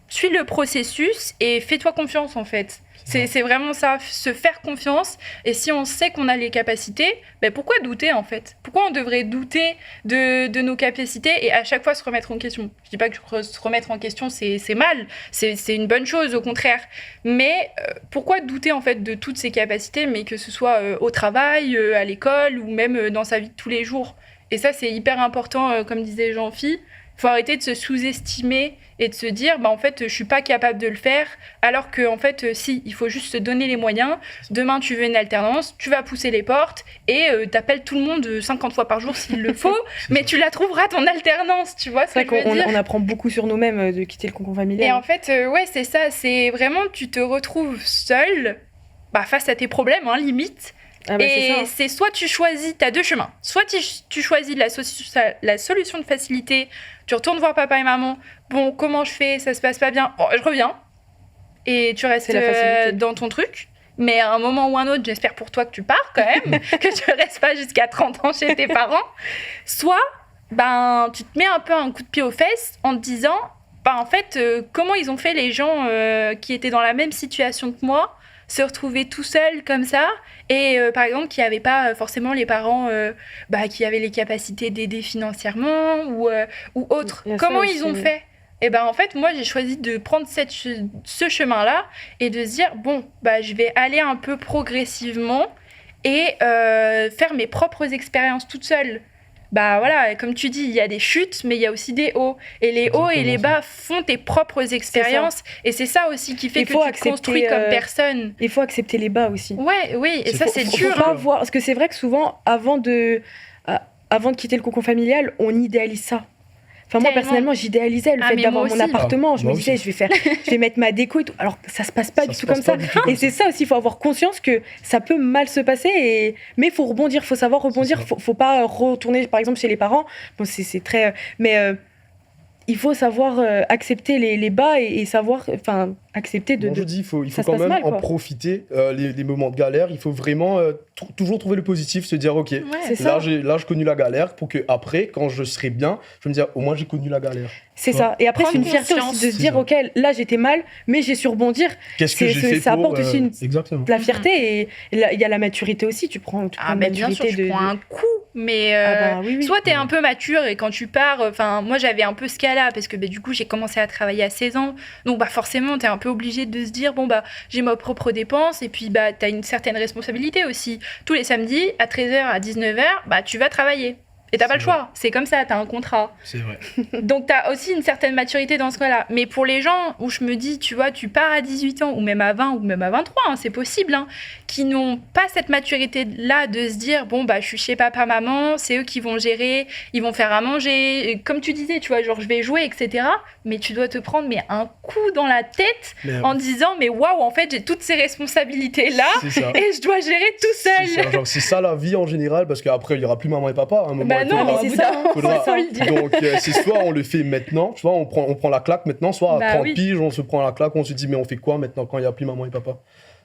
suis le processus et fais-toi confiance, en fait. C'est vraiment ça, se faire confiance. Et si on sait qu'on a les capacités, ben pourquoi douter, en fait? Pourquoi on devrait douter de nos capacités et à chaque fois se remettre en question? Je dis pas que se remettre en question, c'est mal. C'est une bonne chose, au contraire. Mais pourquoi douter, en fait, de toutes ces capacités, mais que ce soit au travail, à l'école ou même dans sa vie de tous les jours? Et ça, c'est hyper important, comme disait Jean-Phi. Il faut arrêter de se sous-estimer et de se dire, bah, en fait, je suis pas capable de le faire, alors que, en fait, si, il faut juste se donner les moyens. Demain, tu veux une alternance, tu vas pousser les portes et t'appelles tout le monde 50 fois par jour s'il le faut, mais tu la trouveras ton alternance, tu vois ce que je veux dire? On apprend beaucoup sur nous-mêmes de quitter le cocon familial. Et en fait, ouais, c'est ça, c'est vraiment, tu te retrouves seule, bah, face à tes problèmes, hein, limite. Ah bah et c'est soit tu choisis, tu as deux chemins. Soit tu choisis la solution de facilité, tu retournes voir papa et maman. Bon, comment je fais? Ça se passe pas bien. Oh, je reviens. Et tu restes dans ton truc. Mais à un moment ou un autre, j'espère pour toi que tu pars quand même, que tu restes pas jusqu'à 30 ans chez tes parents. Soit, ben, tu te mets un peu un coup de pied aux fesses en te disant, ben, en fait, comment ils ont fait les gens qui étaient dans la même situation que moi, se retrouver tout seul comme ça, et par exemple qui n'avaient pas forcément les parents qui avaient les capacités d'aider financièrement ou autre. Comment ils ont fait? Et ben en fait, moi j'ai choisi de prendre ce chemin-là et de se dire bon, bah je vais aller un peu progressivement et faire mes propres expériences toute seule. Bah voilà, comme tu dis, il y a des chutes, mais il y a aussi des hauts. Et les hauts et les bas font tes propres expériences. Et c'est ça aussi qui fait que tu te construis comme personne. Il faut accepter les bas aussi. Ouais, oui, et ça c'est dur. Faut pas voir, parce que c'est vrai que souvent, avant de quitter le cocon familial, on idéalise ça. Enfin, moi, personnellement, j'idéalisais le fait d'avoir mon appartement. Je me disais, je vais mettre ma déco et tout. Alors, ça se passe pas du tout comme ça. Et c'est ça aussi, il faut avoir conscience que ça peut mal se passer. Mais il faut rebondir, il faut savoir rebondir. Faut pas retourner, par exemple, chez les parents. Bon, c'est très... Mais il faut savoir accepter les bas et savoir... Enfin, accepter de... Moi, je dis, il faut quand même en profiter, les moments de galère. Il faut vraiment toujours trouver le positif, se dire, OK, là, j'ai connu la galère pour que après, quand je serai bien, je vais me dire, au moins, j'ai connu la galère. C'est ça. Et après, c'est une fierté aussi de se dire, OK, là, j'étais mal, mais j'ai su rebondir. Qu'est-ce que j'ai fait ça apporte aussi de la fierté. Et il y a la maturité aussi. Tu prends la maturité bien sûr, tu prends un coup. Mais soit t'es un peu mature et quand tu pars, enfin moi j'avais un peu ce cas-là parce que du coup j'ai commencé à travailler à 16 ans, donc forcément t'es un peu obligé de se dire bon j'ai mes propres dépenses et puis t'as une certaine responsabilité aussi. Tous les samedis à 13h à 19h tu vas travailler. Et t'as pas le choix, c'est comme ça, t'as un contrat. C'est vrai. Donc t'as aussi une certaine maturité dans ce cas-là. Mais pour les gens où je me dis, tu vois, tu pars à 18 ans, ou même à 20, ou même à 23, c'est possible, qui n'ont pas cette maturité-là de se dire, bon, je suis chez papa, maman, c'est eux qui vont gérer, ils vont faire à manger. Et comme tu disais, tu vois, genre je vais jouer, etc. Mais tu dois te prendre un coup dans la tête en disant, mais waouh, en fait, j'ai toutes ces responsabilités-là et je dois gérer tout seul. C'est ça la vie en général, parce qu'après, il n'y aura plus maman et papa à un moment. Non, mais c'est ça. Donc, c'est soit on le fait maintenant, tu vois, on prend la claque maintenant, soit à 30 piges, on se prend la claque, on se dit, mais on fait quoi maintenant quand il n'y a plus maman et papa?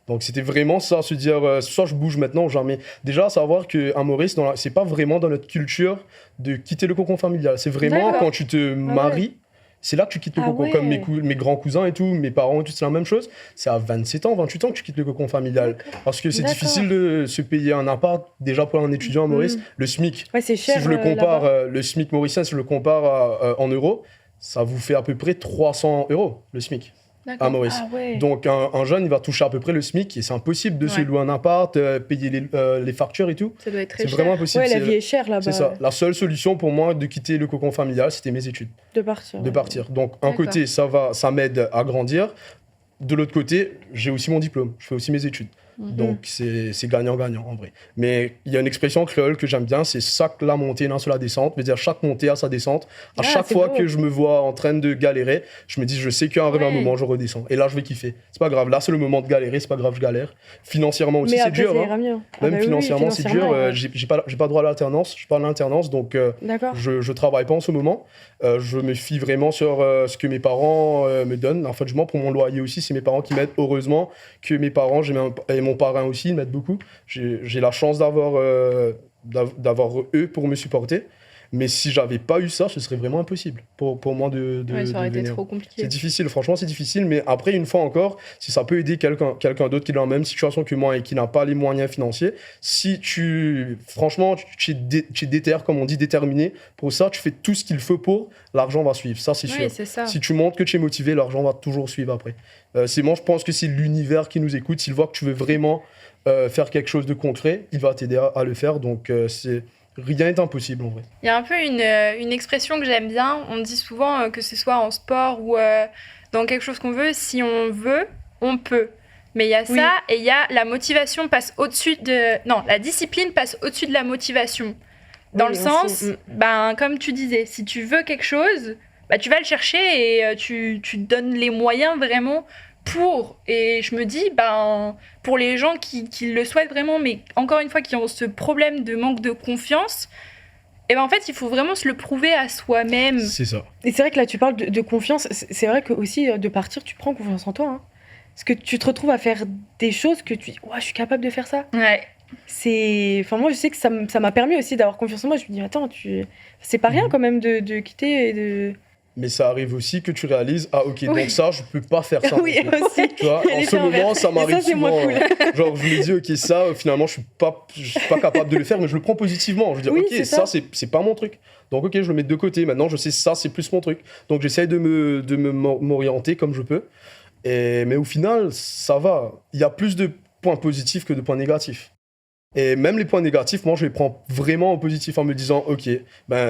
Donc, c'était vraiment ça, se dire, soit je bouge maintenant ou jamais. Déjà, à savoir qu'à Maurice, c'est pas vraiment dans notre culture de quitter le cocon familial. C'est vraiment quand tu te maries, C'est là que tu quittes le cocon. Comme mes grands cousins et tout, mes parents et tout, c'est la même chose. C'est à 27 ans, 28 ans que tu quittes le cocon familial. Parce que c'est difficile de se payer un appart. Déjà pour un étudiant à Maurice, le SMIC, c'est cher, si je le compare, le SMIC mauricien, si je le compare en euros, ça vous fait à peu près 300 €, le SMIC. À Maurice. Donc un jeune, il va toucher à peu près le SMIC et c'est impossible de se louer un appart, payer les factures et tout. Ça doit être très cher. C'est vraiment impossible. La vie est chère là-bas. C'est ça. La seule solution pour moi de quitter le cocon familial, c'était mes études. De partir. Donc un côté, ça m'aide à grandir. De l'autre côté, j'ai aussi mon diplôme. Je fais aussi mes études. Donc c'est gagnant-gagnant en vrai. Mais il y a une expression créole que j'aime bien, c'est chaque la montée n'a sur la descente. Veut dire chaque montée a sa descente. À chaque fois que je me vois en train de galérer, je me dis je sais qu'à un moment je redescends. Et là je vais kiffer. C'est pas grave. Là c'est le moment de galérer. C'est pas grave, je galère. Financièrement aussi c'est dur. Même financièrement c'est dur. J'ai pas droit à l'alternance. Je parle d'alternance donc je travaille pas en ce moment. Je me fie vraiment sur ce que mes parents me donnent. En fait, du moins pour mon loyer aussi, c'est mes parents qui m'aident. Heureusement que mes parents, et mon parrain aussi, ils m'aident beaucoup. J'ai la chance d'avoir eux pour me supporter. Mais si j'avais pas eu ça, ce serait vraiment impossible pour moi de ça aurait été venir. trop compliqué. C'est difficile, franchement, c'est difficile. Mais après, une fois encore, si ça peut aider quelqu'un d'autre qui est dans la même situation que moi et qui n'a pas les moyens financiers, si franchement, tu es déter, comme on dit, déterminé pour ça, tu fais tout ce qu'il faut pour, l'argent va suivre. Ça, c'est sûr. C'est ça. Si tu montres que tu es motivé, l'argent va toujours suivre après. Moi, je pense que c'est l'univers qui nous écoute. S'il voit que tu veux vraiment faire quelque chose de concret, il va t'aider à le faire. Donc, rien n'est impossible en vrai. Il y a un peu une expression que j'aime bien. On dit souvent que ce soit en sport ou dans quelque chose qu'on veut, si on veut, on peut. Mais il y a ça et il y a la motivation passe au-dessus de... Non, la discipline passe au-dessus de la motivation. Dans le sens, comme tu disais, si tu veux quelque chose, tu vas le chercher et tu donnes les moyens vraiment pour. Et je me dis, pour les gens qui le souhaitent vraiment, mais encore une fois, qui ont ce problème de manque de confiance, en fait, il faut vraiment se le prouver à soi-même. C'est ça. Et c'est vrai que là, tu parles de confiance. C'est vrai que aussi de partir, tu prends confiance en toi. Hein. Parce que tu te retrouves à faire des choses que tu dis, je suis capable de faire ça. Ouais. Moi, je sais que ça m'a permis aussi d'avoir confiance en moi. Je me dis, attends, c'est pas rien quand même de quitter et de... Mais ça arrive aussi que tu réalises, donc ça, je peux pas faire ça. Oui, aussi. Tu vois, en ce moment, ça m'arrive souvent. Genre, je me dis, ça, finalement, je suis pas capable de le faire, mais je le prends positivement. Je veux dire, ça, c'est pas mon truc. Donc, je le mets de côté. Maintenant, je sais, ça, c'est plus mon truc. Donc, j'essaye de m'orienter comme je peux. Mais au final, ça va. Il y a plus de points positifs que de points négatifs. Et même les points négatifs, moi, je les prends vraiment au positif en me disant,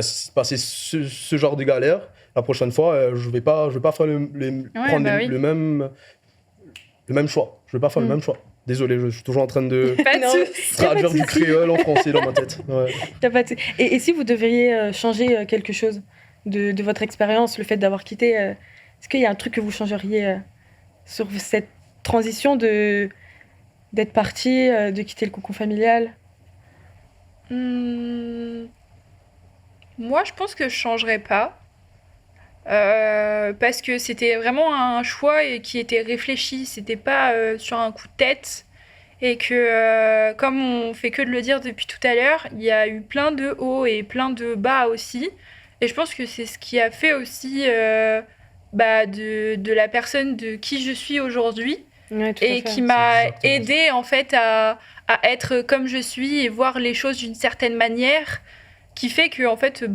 c'est passé ce genre de galère. La prochaine fois, je vais pas faire prendre le même choix. Je vais pas faire le même choix. Désolé, je suis toujours en train de traduire du créole en français dans ma tête. Ouais. Et si vous devriez changer quelque chose de votre expérience, le fait d'avoir quitté, est-ce qu'il y a un truc que vous changeriez sur cette transition d'être parti, de quitter le cocon familial? Moi, je pense que je changerais pas. Parce que c'était vraiment un choix qui était réfléchi, c'était pas sur un coup de tête. Et que, comme on fait que de le dire depuis tout à l'heure, il y a eu plein de hauts et plein de bas aussi. Et je pense que c'est ce qui a fait aussi de la personne de qui je suis aujourd'hui. Ouais, et qui m'a aidée en fait à être comme je suis et voir les choses d'une certaine manière, qui fait que en fait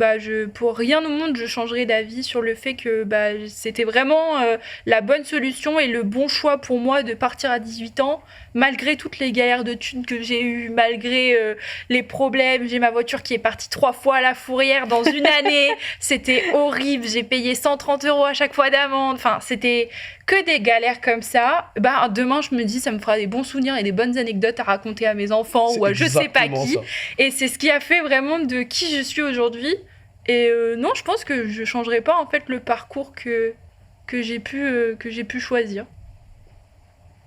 pour rien au monde je changerais d'avis sur le fait que c'était vraiment la bonne solution et le bon choix pour moi de partir à 18 ans, malgré toutes les galères de thunes que j'ai eues, malgré les problèmes. J'ai ma voiture qui est partie 3 fois à la fourrière dans une année. C'était horrible, j'ai payé 130 € à chaque fois d'amende, enfin c'était que des galères comme ça. Demain je me dis ça me fera des bons souvenirs et des bonnes anecdotes à raconter à mes enfants ou à je sais pas qui ça. Et c'est ce qui a fait vraiment de qui je suis aujourd'hui. Et non, je pense que je changerai pas en fait le parcours que j'ai pu choisir.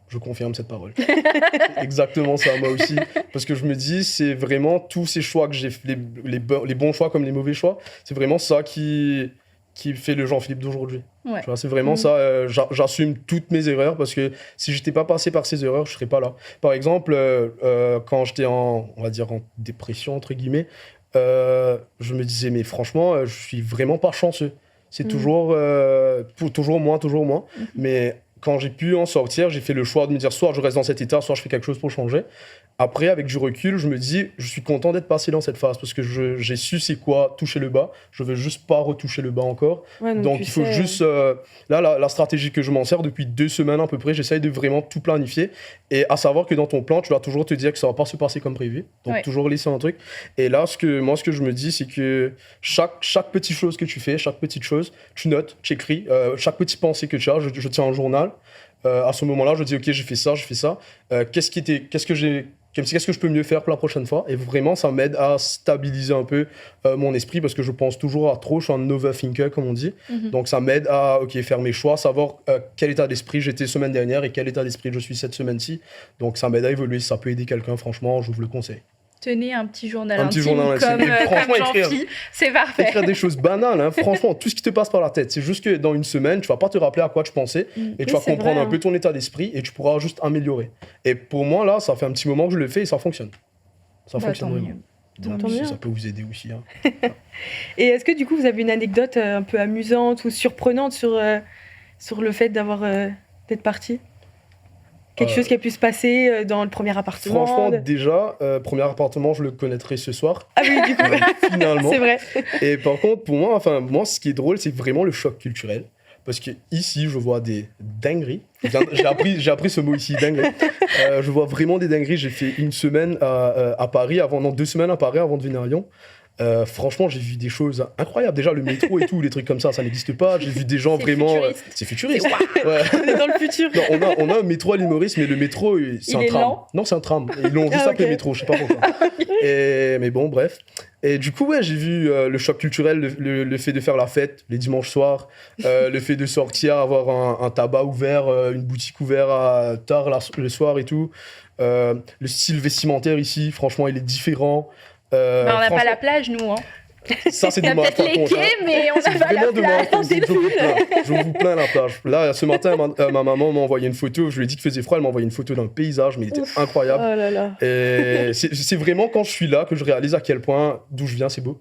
Je confirme cette parole. C'est exactement ça, moi aussi. Parce que je me dis, c'est vraiment tous ces choix que j'ai fait, les bons choix comme les mauvais choix, c'est vraiment ça qui fait le Jean-Philippe d'aujourd'hui. Ouais. Tu vois, c'est vraiment ça. J'assume toutes mes erreurs parce que si j'étais pas passé par ces erreurs, je serais pas là. Par exemple, quand j'étais en dépression, entre guillemets, je me disais, mais franchement, je suis vraiment pas chanceux. C'est toujours moins. Mais quand j'ai pu en sortir, j'ai fait le choix de me dire soit je reste dans cet état, soit je fais quelque chose pour changer. Après, avec du recul, je me dis, je suis content d'être passé dans cette phase parce que j'ai su c'est quoi toucher le bas. Je veux juste pas retoucher le bas encore. Ouais, donc il faut juste... là, la stratégie que je m'en sers depuis 2 semaines à peu près, j'essaye de vraiment tout planifier. Et à savoir que dans ton plan, tu vas toujours te dire que ça va pas se passer comme prévu. Donc toujours laisser un truc. Et là, ce que je me dis, c'est que chaque petite chose que tu fais, chaque petite chose, tu notes, tu écris. Chaque petite pensée que tu as, je tiens un journal. À ce moment-là, je dis, OK, j'ai fait ça. Qu'est-ce que je peux mieux faire pour la prochaine fois? Et vraiment, ça m'aide à stabiliser un peu mon esprit parce que je pense toujours à trop. Je suis un overthinker, comme on dit. Donc, ça m'aide à faire mes choix, savoir quel état d'esprit j'étais semaine dernière et quel état d'esprit je suis cette semaine-ci. Donc, ça m'aide à évoluer. Si ça peut aider quelqu'un, franchement, je vous le conseille. Tenez un petit journal intime comme Jean-Phi, c'est parfait. Écrire des choses banales, hein, franchement, tout ce qui te passe par la tête. C'est juste que dans une semaine, tu vas pas te rappeler à quoi tu pensais et tu vas comprendre un peu ton état d'esprit et tu pourras juste améliorer. Et pour moi, là, ça fait un petit moment que je le fais et ça fonctionne. Ça fonctionne vraiment. Donc, ça peut vous aider aussi. Hein. Et est-ce que du coup, vous avez une anecdote un peu amusante ou surprenante sur le fait d'être parti? Quelque chose qui a pu se passer dans le premier appartement? Franchement, déjà, premier appartement, je le connaîtrai ce soir. Ah oui, du coup, finalement. C'est vrai. Et par contre, pour moi, ce qui est drôle, c'est vraiment le choc culturel. Parce que ici, je vois des dingueries. J'ai appris ce mot ici, dinguerie. Je vois vraiment des dingueries. J'ai fait 2 semaines à Paris, 2 semaines à Paris avant de venir à Lyon. Franchement, j'ai vu des choses incroyables. Déjà, le métro et tout, les trucs comme ça n'existe pas. J'ai vu des gens vraiment... Futuriste. C'est futuriste. Ouais. On est dans le futur. Non, on a un métro à l'île Maurice, mais le métro, c'est un tram. Lent. Non, c'est un tram. Ils l'ont juste appelé métro, je sais pas pourquoi. Mais bon, bref. Et du coup, j'ai vu le choc culturel, le fait de faire la fête les dimanches soirs, le fait de sortir, avoir un tabac ouvert, une boutique ouverte tard le soir et tout. Le style vestimentaire ici, franchement, il est différent. On n'a pas la plage, nous. Hein. Ça, c'est dommage. Il y a peut-être les quais, mais on n'a pas la plage. Je vous plains la plage. Là, ce matin, ma maman m'a envoyé une photo. Je lui ai dit qu'il faisait froid. Elle m'a envoyé une photo d'un paysage, mais il était incroyable. Oh là là. Et c'est vraiment quand je suis là que je réalise à quel point d'où je viens, c'est beau.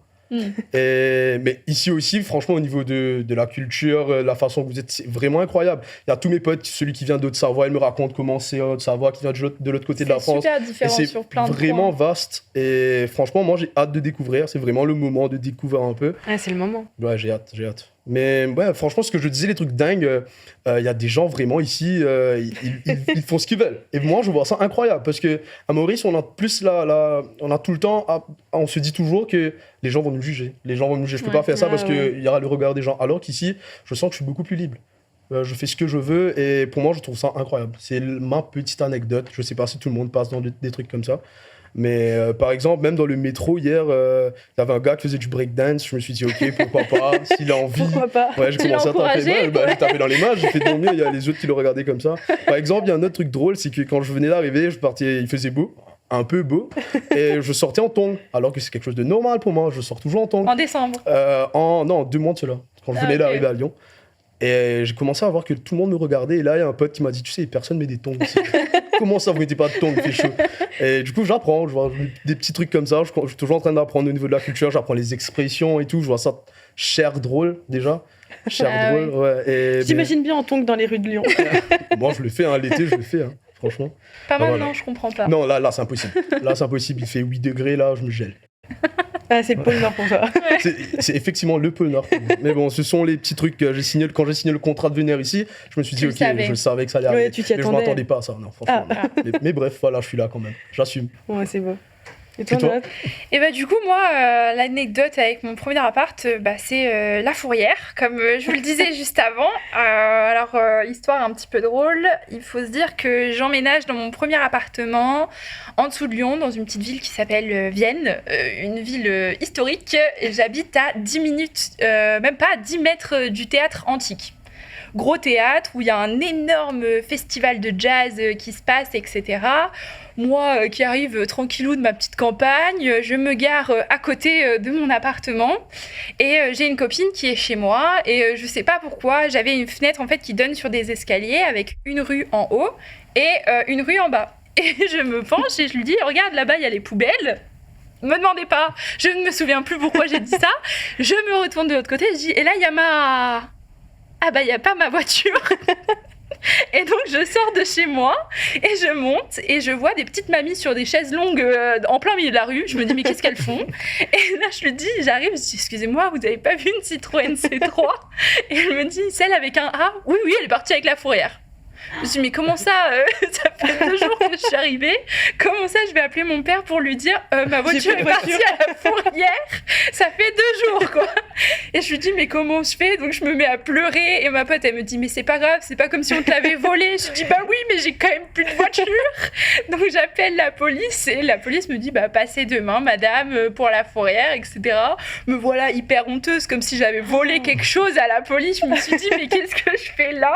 Mais ici aussi, franchement, au niveau de la culture, la façon que vous êtes, c'est vraiment incroyable. Il y a tous mes potes, celui qui vient d'Haute-Savoie, il me raconte comment c'est Haute-Savoie, qui vient de l'autre côté de la France. C'est super différent sur plein de points. C'est vraiment vaste. Et franchement, moi, j'ai hâte de découvrir. C'est vraiment le moment de découvrir un peu. Ah, c'est le moment. Ouais, j'ai hâte. Mais ouais, franchement, ce que je disais, les trucs dingues, il y a des gens vraiment ici, ils font ce qu'ils veulent. Et moi, je vois ça incroyable parce qu'à Maurice, on a plus on a tout le temps, on se dit toujours que les gens vont nous juger. Je peux pas faire ça parce qu'il y aura le regard des gens. Alors qu'ici, je sens que je suis beaucoup plus libre. Je fais ce que je veux et pour moi, je trouve ça incroyable. C'est ma petite anecdote. Je sais pas si tout le monde passe dans des trucs comme ça. Mais par exemple, même dans le métro hier, il y avait un gars qui faisait du breakdance. Je me suis dit, OK, pourquoi pas, s'il a envie. Pourquoi pas. Ouais, j'ai commencé à taper. J'ai tapé dans les mains, j'ai fait tant mieux. Il y a les autres qui le regardaient comme ça. Par exemple, il y a un autre truc drôle, c'est que quand je venais d'arriver, il faisait beau, un peu beau, et je sortais en tongs, alors que c'est quelque chose de normal pour moi. Je sors toujours en tongs. En décembre. Non, 2 mois de cela, quand je venais d'arriver à Lyon. Et j'ai commencé à voir que tout le monde me regardait. Et là, il y a un pote qui m'a dit, tu sais, personne met des tongs ici. Comment ça, vous mettez pas de tongs, il fait chaud. Et du coup, j'apprends. Je vois des petits trucs comme ça. Je suis toujours en train d'apprendre au niveau de la culture. J'apprends les expressions et tout. Je vois ça drôle, déjà. Drôle, ouais. J'imagine bien en tongs dans les rues de Lyon. Moi, je le fais, l'été, je le fais, franchement. Pas maintenant, je comprends pas. Non, là, c'est impossible. Là, c'est impossible. Il fait 8 degrés, là, je me gèle. Ah, c'est le pôle Nord pour toi. C'est effectivement le pôle Nord. Mais bon, ce sont les petits trucs que j'ai signé. Quand j'ai signé le contrat de venir ici, je me suis dit, OK, je savais que ça allait arriver. Ouais, tu t'y attendais. Mais je m'attendais pas à ça, non, franchement. Mais bref, voilà, je suis là quand même. J'assume. Ouais, c'est beau. Et toi? Et bah du coup, moi, l'anecdote avec mon premier appart, c'est la fourrière, comme je vous le disais juste avant. Alors, histoire un petit peu drôle, il faut se dire que j'emménage dans mon premier appartement en dessous de Lyon, dans une petite ville qui s'appelle Vienne, une ville historique. Et j'habite à 10 minutes, même pas à 10 mètres du théâtre antique. Gros théâtre où il y a un énorme festival de jazz qui se passe, etc. Moi qui arrive tranquillou de ma petite campagne, je me gare à côté de mon appartement et j'ai une copine qui est chez moi et je sais pas pourquoi, j'avais une fenêtre en fait qui donne sur des escaliers avec une rue en haut et une rue en bas. Et je me penche et je lui dis, regarde là-bas, il y a les poubelles. me demandez pas, je ne me souviens plus pourquoi j'ai dit ça. Je me retourne de l'autre côté, je dis, et là, il y a il n'y a pas ma voiture. Et donc, je sors de chez moi et je monte et je vois des petites mamies sur des chaises longues en plein milieu de la rue. Je me dis, mais qu'est-ce qu'elles font? Et là, j'arrive, je dis, excusez-moi, vous n'avez pas vu une Citroën C3? Et elle me dit, celle avec un A? Oui, elle est partie avec la fourrière. Je me suis dit, mais comment ça ça fait 2 jours que je suis arrivée. Comment ça, je vais appeler mon père pour lui dire ma voiture est partie à la fourrière? Ça fait 2 jours, quoi. Et je lui dis, mais comment je fais? Donc je me mets à pleurer. Et ma pote, elle me dit, mais c'est pas grave, c'est pas comme si on te l'avait volée. Je dis, bah oui, mais j'ai quand même plus de voiture. Donc j'appelle la police. Et la police me dit, bah passez demain, madame, pour la fourrière, etc. Me voilà hyper honteuse, comme si j'avais volé quelque chose à la police. Je me suis dit, mais qu'est-ce que je fais là?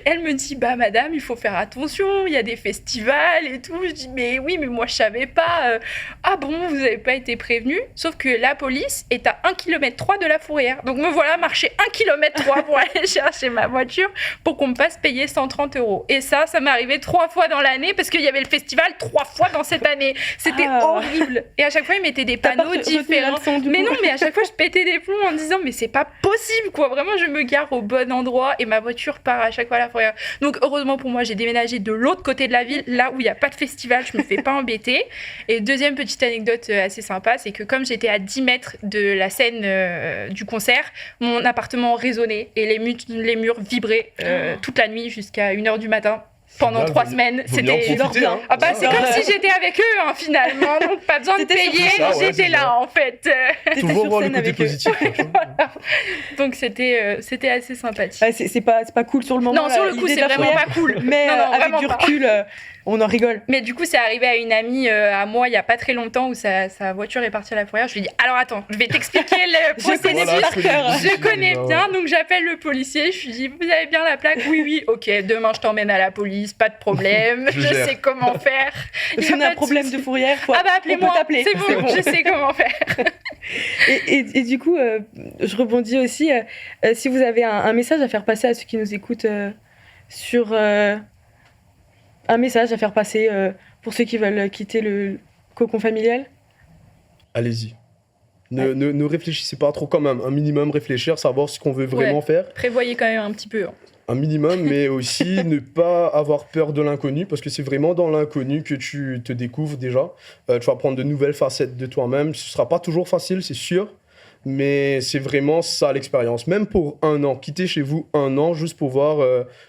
Elle me dit, bah madame, il faut faire attention, il y a des festivals et tout. Je dis, mais oui, mais moi je savais pas. Ah bon, vous n'avez pas été prévenue? Sauf que la police est à 1,3 km de la fourrière. Donc me voilà marcher 1,3 km pour aller chercher ma voiture pour qu'on me fasse payer 130 €. Et ça m'est arrivé 3 fois dans l'année parce qu'il y avait le festival 3 fois dans cette année. C'était horrible. Et à chaque fois, ils mettaient des panneaux différents. Mais non, mais à chaque fois, je pétais des plombs en disant, mais c'est pas possible, quoi. Vraiment, je me gare au bon endroit et ma voiture part à chaque fois à la fourrière. Donc, heureusement pour moi, j'ai déménagé de l'autre côté de la ville, là où il n'y a pas de festival, je me fais pas embêter. Et deuxième petite anecdote assez sympa, c'est que comme j'étais à 10 mètres de la scène du concert, mon appartement résonnait et les murs vibraient toute la nuit jusqu'à 1h du matin. Pendant 3 semaines, c'était bien. Ah bah, c'est comme si j'étais avec eux finalement, donc pas besoin de payer, j'étais là en fait. Toujours voir le côté positif. Voilà. Donc c'était assez sympathique. C'est pas cool sur le moment. Non, sur le coup, c'est vraiment pas cool. Mais avec du recul, on en rigole. Mais du coup, c'est arrivé à une amie à moi il y a pas très longtemps où sa voiture est partie à la fourrière. Je lui ai dit, alors attends, je vais t'expliquer le procédé par cœur. Je connais bien, donc j'appelle le policier. Je lui dis, vous avez bien la plaque? Oui, ok, demain je t'emmène à la police, pas de problème, je sais comment faire. Si on a un problème de fourrière, appelez-moi, c'est bon, je sais comment faire. Et du coup, je rebondis aussi, si vous avez un message à faire passer à ceux qui nous écoutent sur... un message à faire passer pour ceux qui veulent quitter le cocon familial? Allez-y. Ne réfléchissez pas trop quand même. Un minimum réfléchir, savoir ce qu'on veut vraiment faire. Prévoyez quand même un petit peu. Un minimum, mais aussi ne pas avoir peur de l'inconnu, parce que c'est vraiment dans l'inconnu que tu te découvres déjà. Tu vas prendre de nouvelles facettes de toi-même. Ce ne sera pas toujours facile, c'est sûr, mais c'est vraiment ça l'expérience. Même pour 1 an, quittez chez vous 1 an juste pour voir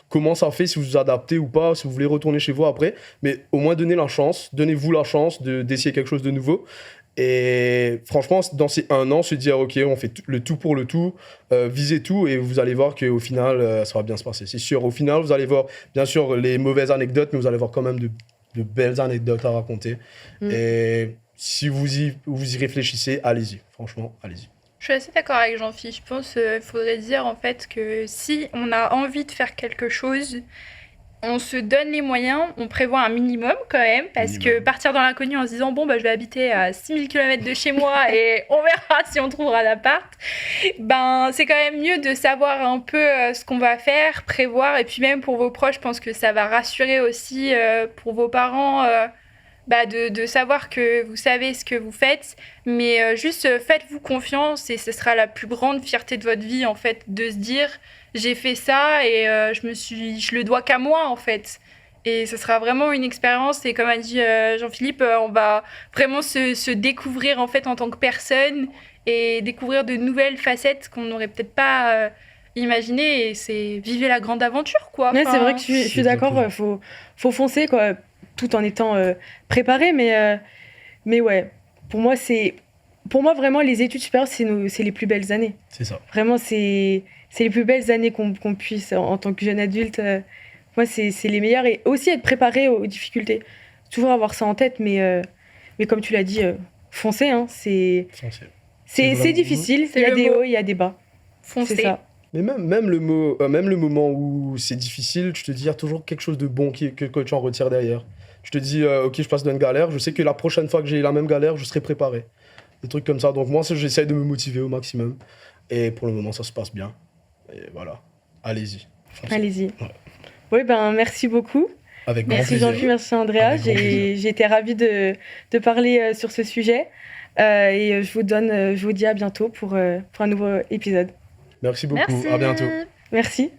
comment ça fait, si vous vous adaptez ou pas, si vous voulez retourner chez vous après. Mais au moins donnez-vous la chance d'essayer quelque chose de nouveau. Et franchement, dans ces 1 an, se dire, ok, on fait le tout pour le tout, visez tout, et vous allez voir qu'au final, ça va bien se passer. C'est sûr, au final, vous allez voir, bien sûr, les mauvaises anecdotes, mais vous allez voir quand même de belles anecdotes à raconter. Et si vous y réfléchissez, allez-y. Franchement, allez-y. Je suis assez d'accord avec Jean-Philippe. Je pense qu'il faudrait dire en fait que si on a envie de faire quelque chose, on se donne les moyens, on prévoit un minimum quand même, parce que partir dans l'inconnu en se disant bon, je vais habiter à 6000 km de chez moi et on verra si on trouvera l'appart, c'est quand même mieux de savoir un peu ce qu'on va faire, prévoir, et puis même pour vos proches, je pense que ça va rassurer aussi pour vos parents de savoir que vous savez ce que vous faites, mais juste faites-vous confiance et ce sera la plus grande fierté de votre vie en fait, de se dire j'ai fait ça et je le dois qu'à moi en fait. Et ce sera vraiment une expérience et comme a dit Jean-Philippe, on va vraiment se découvrir en fait en tant que personne et découvrir de nouvelles facettes qu'on n'aurait peut-être pas imaginées, et c'est vivre la grande aventure quoi. Mais c'est vrai que je suis d'accord, faut foncer quoi, tout en étant préparé, mais ouais, pour moi vraiment les études supérieures c'est les plus belles années. C'est ça. Vraiment c'est les plus belles années qu'on puisse en tant que jeune adulte. Moi c'est les meilleures, et aussi être préparé aux difficultés. Toujours avoir ça en tête, mais comme tu l'as dit, foncer, hein, c'est difficile. Il y a des hauts, il y a des bas. Foncer. C'est ça. Mais même le moment où c'est difficile, tu te dis, il y a toujours quelque chose de bon que tu en retires derrière. Je te dis, ok, je passe d'une galère, je sais que la prochaine fois que j'ai la même galère, je serai préparé. Des trucs comme ça. Donc moi, j'essaye de me motiver au maximum. Et pour le moment, ça se passe bien. Et voilà, allez-y. Allez-y. Ouais. Oui, merci beaucoup. Avec grand merci plaisir. Jean-Philippe, merci Andrea. J'ai été ravie de parler sur ce sujet. Et je vous dis à bientôt pour un nouveau épisode. Merci beaucoup. À bientôt. Merci.